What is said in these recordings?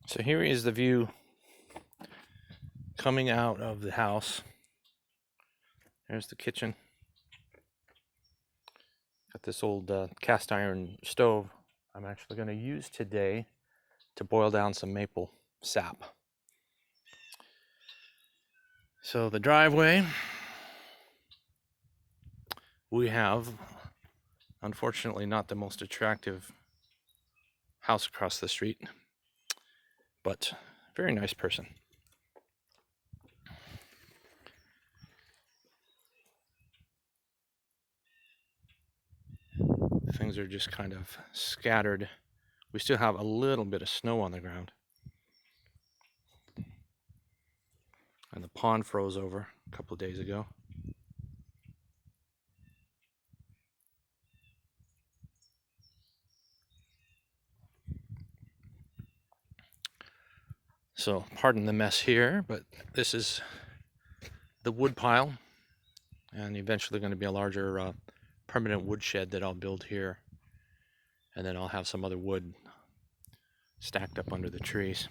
So here is the view coming out of the house. There's the kitchen. Got this old cast iron stove I'm actually going to use today to boil down some maple sap. So the driveway, we have, unfortunately, not the most attractive house across the street, but very nice person. Things are just kind of scattered. We still have a little bit of snow on the ground. And the pond froze over a couple of days ago. So pardon the mess here, but this is the wood pile, and eventually going to be a larger permanent woodshed that I'll build here. And then I'll have some other wood stacked up under the trees.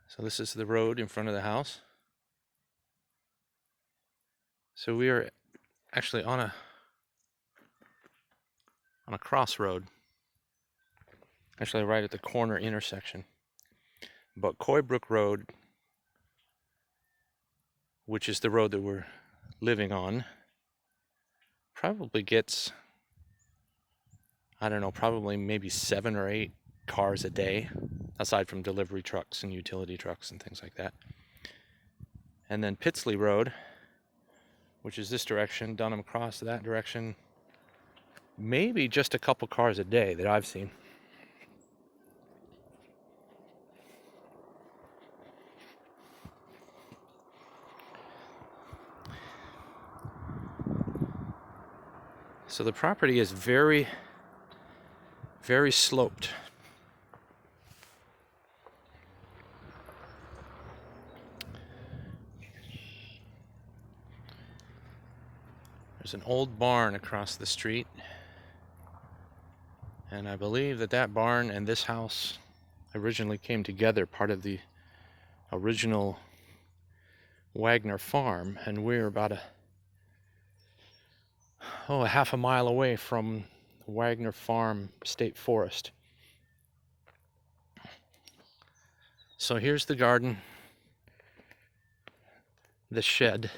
So this is the road in front of the house. So we are actually on a crossroad, actually right at the corner intersection. But Coy Brook Road, which is the road that we're living on, probably gets, I don't know, probably maybe 7 or 8 cars a day, aside from delivery trucks and utility trucks and things like that. And then Pitsley Road, which is this direction, Dunham Cross that direction, maybe just a couple cars a day that I've seen. So the property is very, very sloped. There's an old barn across the street, and I believe that barn and this house originally came together, part of the original Wagner farm, and we're about a half a mile away from the Wagner Farm State Forest. So here's the garden, the shed,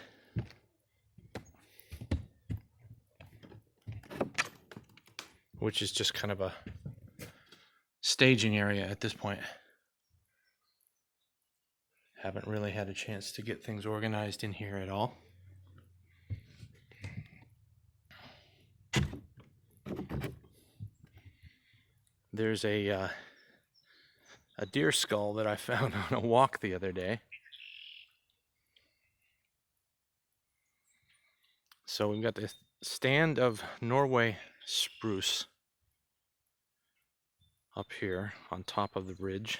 which is just kind of a staging area at this point. Haven't really had a chance to get things organized in here at all. There's a deer skull that I found on a walk the other day. So we've got the stand of Norway spruce up here on top of the ridge.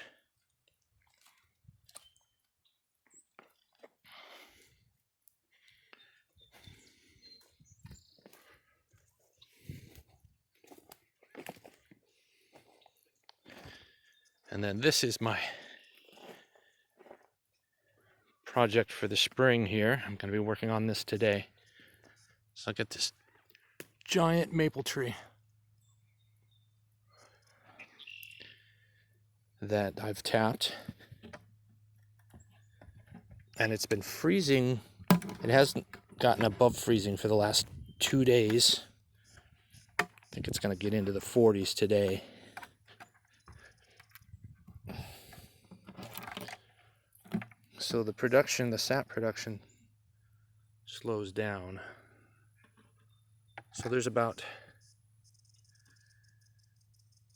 And then this is my project for the spring here. I'm going to be working on this today. So I got this giant maple tree that I've tapped, and it's been freezing. It hasn't gotten above freezing for the last 2 days. I think it's going to get into the 40s today. So the production, the sap production, slows down. So there's about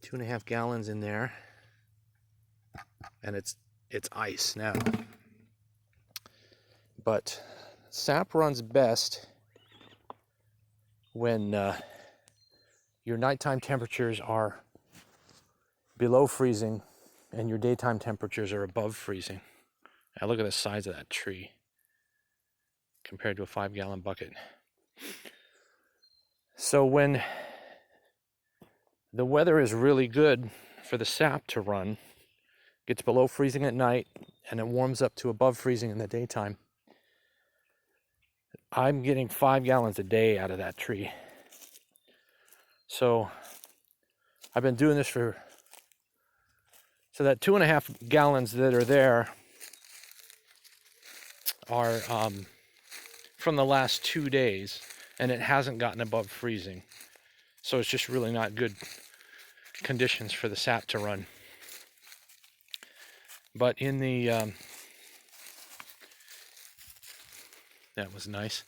2.5 gallons in there, and it's ice now. But sap runs best when your nighttime temperatures are below freezing and your daytime temperatures are above freezing. Now look at the size of that tree compared to a 5-gallon bucket. So when the weather is really good for the sap to run, gets below freezing at night, and it warms up to above freezing in the daytime, I'm getting 5 gallons a day out of that tree. So I've been doing this so that 2.5 gallons that are there are from the last 2 days, and it hasn't gotten above freezing. So it's just really not good conditions for the sap to run. But in the, that was nice.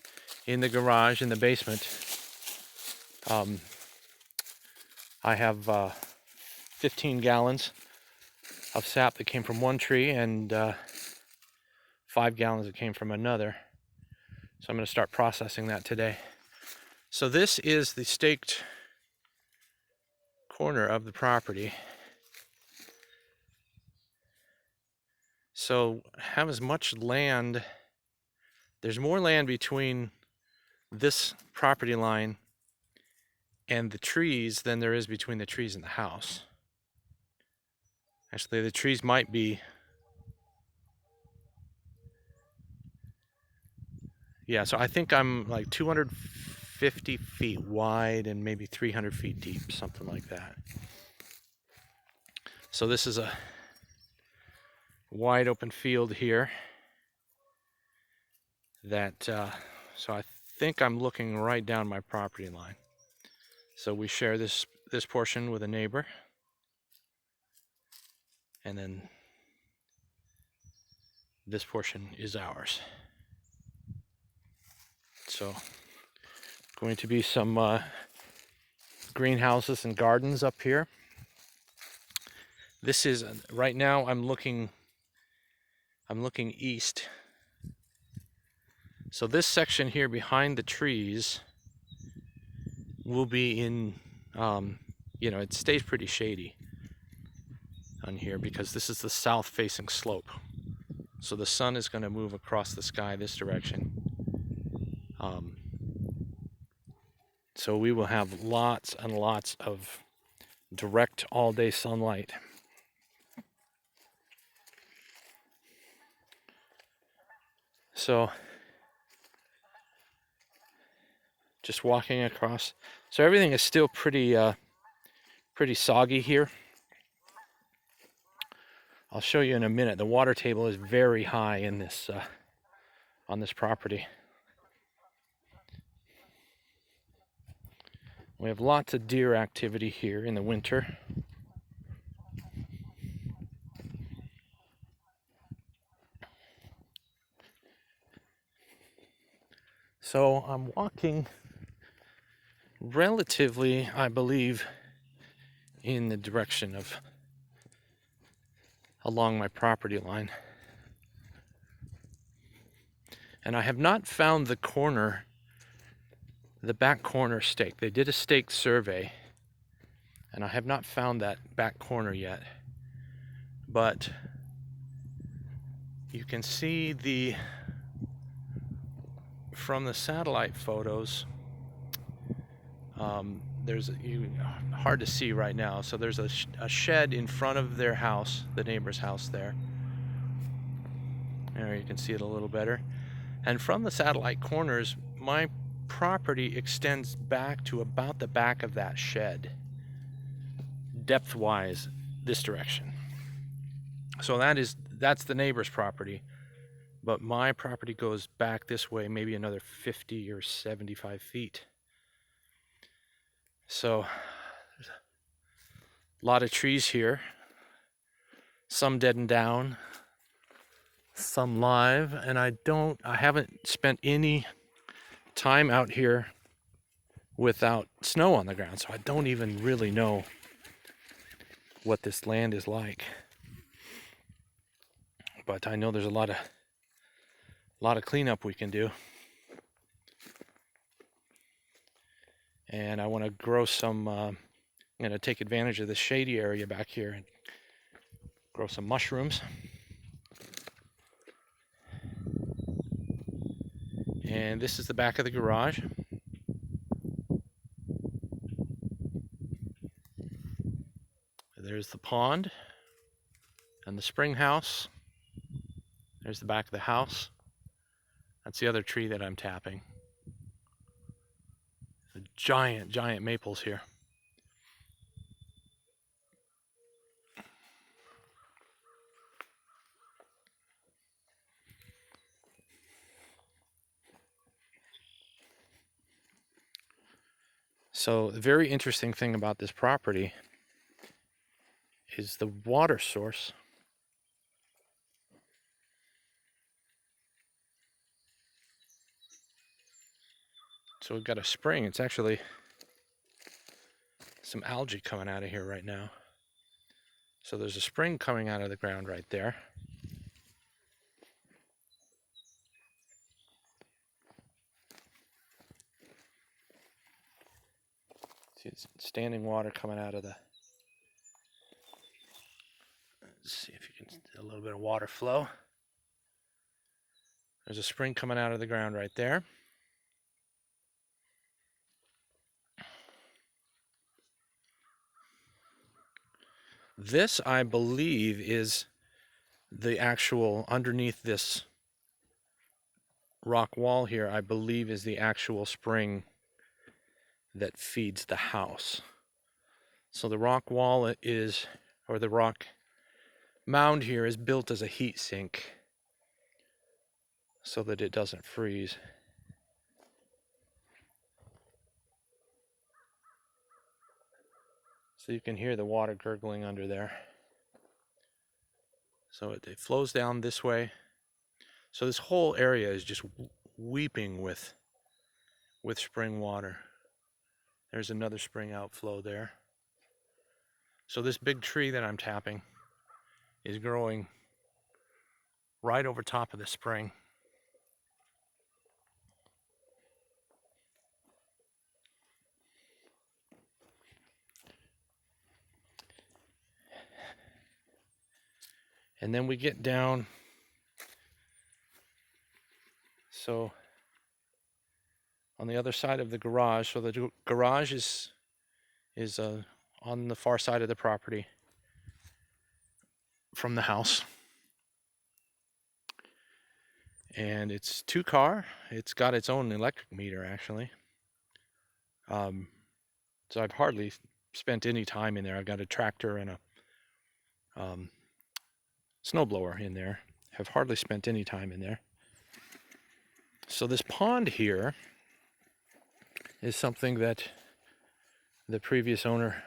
In the garage, in the basement, I have 15 gallons of sap that came from one tree and 5 gallons that came from another. So I'm going to start processing that today. So this is the staked corner of the property. So have as much land, there's more land between this property line and the trees than there is between the trees and the house. Actually, the trees might be, yeah, so I think I'm like 250 feet wide and maybe 300 feet deep, something like that. So this is a wide open field here that, so I think I'm looking right down my property line. So we share this portion with a neighbor, and then this portion is ours. So going to be some greenhouses and gardens up here. This is, right now I'm looking east. So this section here behind the trees will be in, you know, it stays pretty shady on here because this is the south facing slope. So the sun is going to move across the sky this direction. So we will have lots and lots of direct all-day sunlight. So just walking across. So everything is still pretty soggy here. I'll show you in a minute. The water table is very high in this on this property. We have lots of deer activity here in the winter. So I'm walking relatively, I believe, in the direction of along my property line. And I have not found the corner, the back corner stake. They did a stake survey, and I have not found that back corner yet. But you can see from the satellite photos, there's hard to see right now. So there's a shed in front of their house, the neighbor's house there. There you can see it a little better. And from the satellite corners, my property extends back to about the back of that shed, depth-wise, this direction. So that's the neighbor's property, but my property goes back this way, maybe another 50 or 75 feet. So there's a lot of trees here, some dead and down, some live, and I haven't spent any time out here without snow on the ground, so I don't even really know what this land is like. But I know there's a lot of cleanup we can do. And I want to grow some, I'm going to take advantage of the shady area back here and grow some mushrooms. And this is the back of the garage. There's the pond and the spring house. There's the back of the house. That's the other tree that I'm tapping. The giant, giant maples here. So the very interesting thing about this property is the water source. So we've got a spring. It's actually some algae coming out of here right now. So there's a spring coming out of the ground right there. See, it's standing water coming out of the... Let's see if you can see a little bit of water flow. There's a spring coming out of the ground right there. This, I believe, is the actual, underneath this rock wall here, I believe is the actual spring that feeds the house. So the rock wall is, or the rock mound here is built as a heat sink so that it doesn't freeze. So you can hear the water gurgling under there. So it flows down this way. So this whole area is just weeping with spring water. There's another spring outflow there. So this big tree that I'm tapping is growing right over top of the spring. And then we get down, so on the other side of the garage, so the garage is on the far side of the property from the house. And it's 2-car. It's got its own electric meter, actually. So I've hardly spent any time in there. I've got a tractor and a snowblower in there. Have hardly spent any time in there. So this pond here is something that the previous owner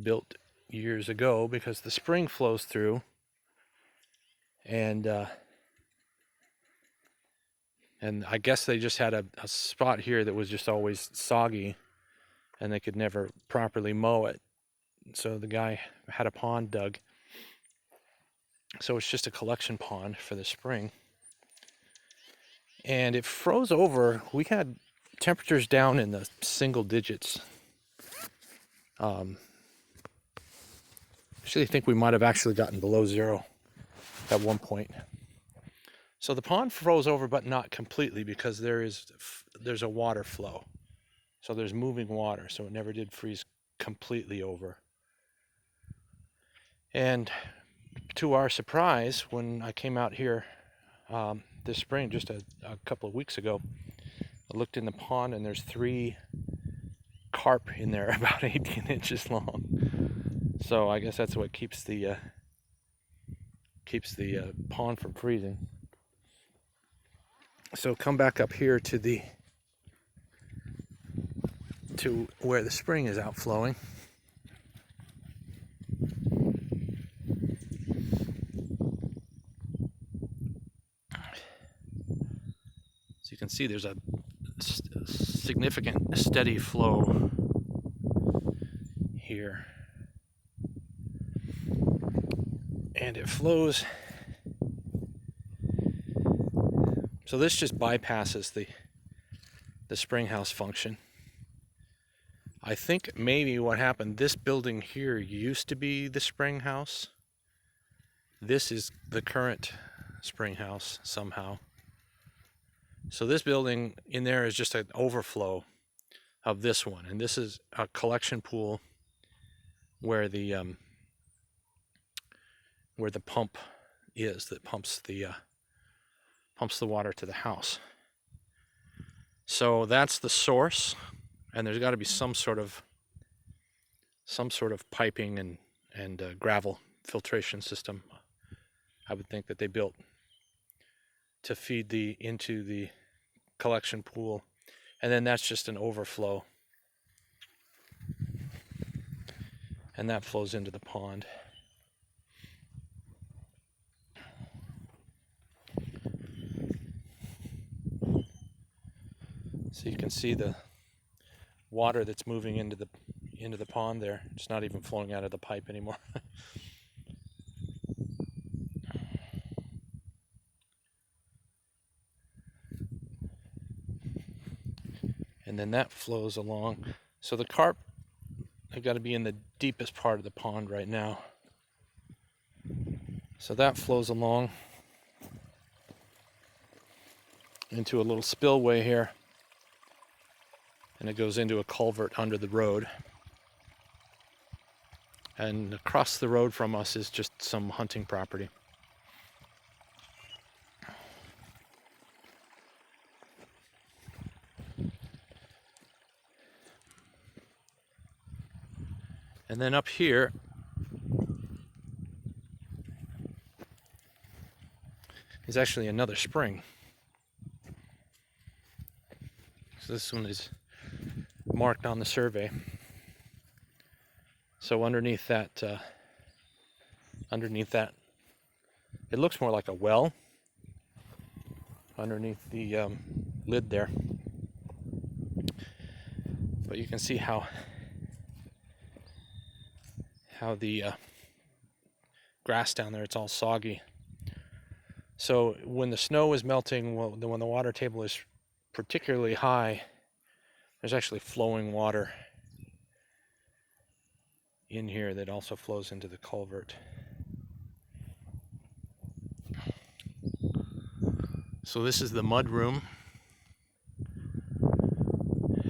built years ago because the spring flows through, and I guess they just had a spot here that was just always soggy and they could never properly mow it. So the guy had a pond dug. So it's just a collection pond for the spring. And it froze over. We had temperatures down in the single digits. Actually, I think we might have actually gotten below zero at one point. So the pond froze over, but not completely, because there's a water flow. So there's moving water, so it never did freeze completely over. And to our surprise, when I came out here this spring, just a couple of weeks ago, I looked in the pond and there's 3 carp in there about 18 inches long. So I guess that's what keeps the pond from freezing. So come back up here to where the spring is outflowing. So you can see there's a significant steady flow here. And it flows. So this just bypasses the spring house function. I think maybe what happened, this building here used to be the spring house. This is the current spring house somehow. So this building in there is just an overflow of this one, and this is a collection pool where the pump is that pumps the water to the house. So that's the source, and there's got to be some sort of piping and gravel filtration system, I would think, that they built to feed into the collection pool, and then that's just an overflow, and that flows into the pond. So you can see the water that's moving into the pond there. It's not even flowing out of the pipe anymore. And then that flows along. So the carp have got to be in the deepest part of the pond right now. So that flows along into a little spillway here, and it goes into a culvert under the road. And across the road from us is just some hunting property. And then up here is actually another spring. So this one is marked on the survey. So underneath that, it looks more like a well underneath the lid there. But you can see how the grass down there, it's all soggy. So when the snow is melting, when the water table is particularly high, there's actually flowing water in here that also flows into the culvert. So this is the mud room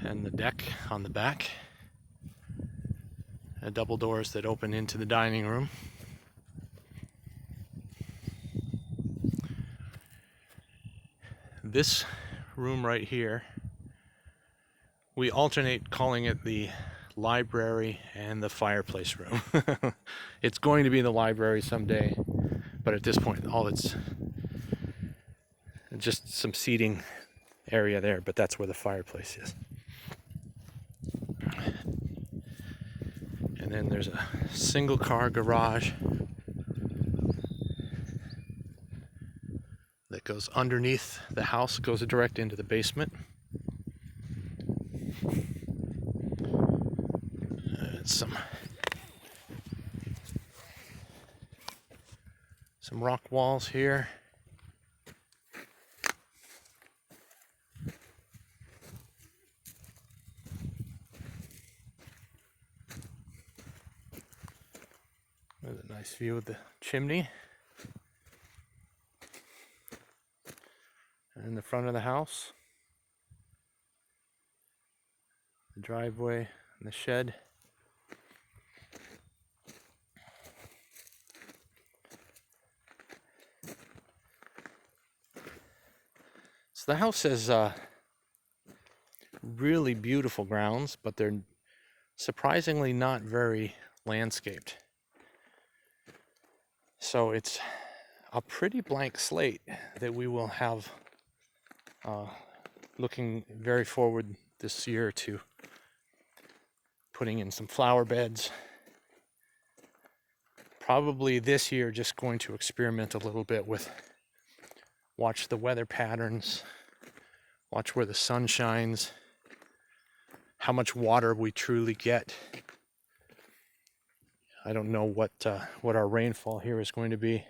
and the deck on the back. Double doors that open into the dining room. This room right here, we alternate calling it the library and the fireplace room. It's going to be the library someday, but at this point, all it's just some seating area there, but that's where the fireplace is. And then there's a single car garage that goes underneath the house, goes direct into the basement. Some rock walls here. There's a nice view of the chimney. And in the front of the house, the driveway and the shed. So the house has really beautiful grounds, but they're surprisingly not very landscaped. So it's a pretty blank slate that we will have looking very forward this year to putting in some flower beds. Probably this year just going to experiment a little bit with watch the weather patterns, watch where the sun shines, how much water we truly get. I don't know what our rainfall here is going to be,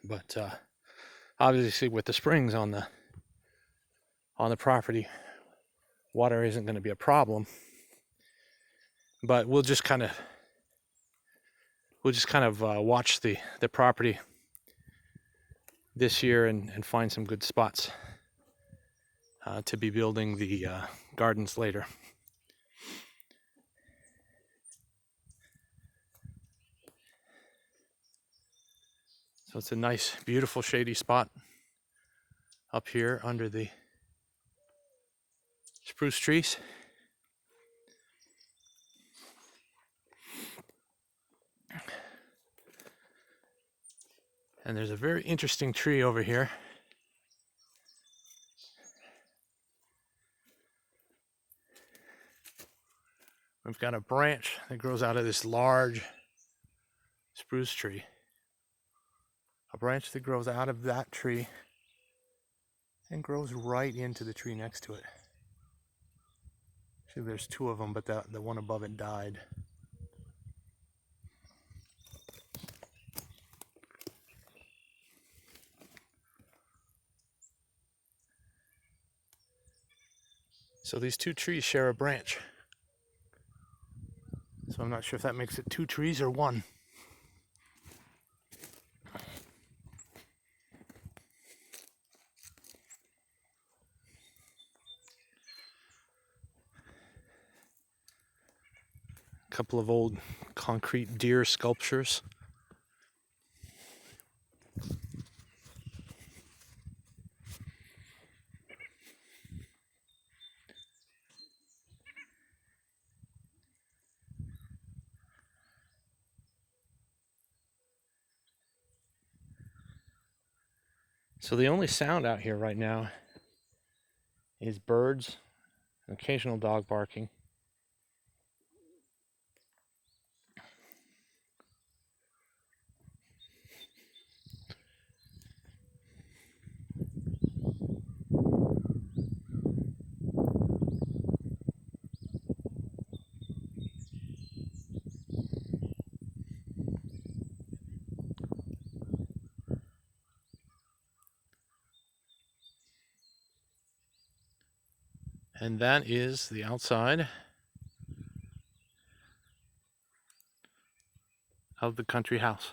but obviously with the springs on the property, water isn't going to be a problem. But we'll just kind of watch the property this year and find some good spots to be building the gardens later. So it's a nice, beautiful, shady spot up here under the spruce trees. And there's a very interesting tree over here. We've got a branch that grows out of this large spruce tree. A branch that grows out of that tree and grows right into the tree next to it. Actually, there's two of them, but the one above it died. So these two trees share a branch. So I'm not sure if that makes it two trees or one. A couple of old concrete deer sculptures. So the only sound out here right now is birds, and occasional dog barking. And that is the outside of the country house.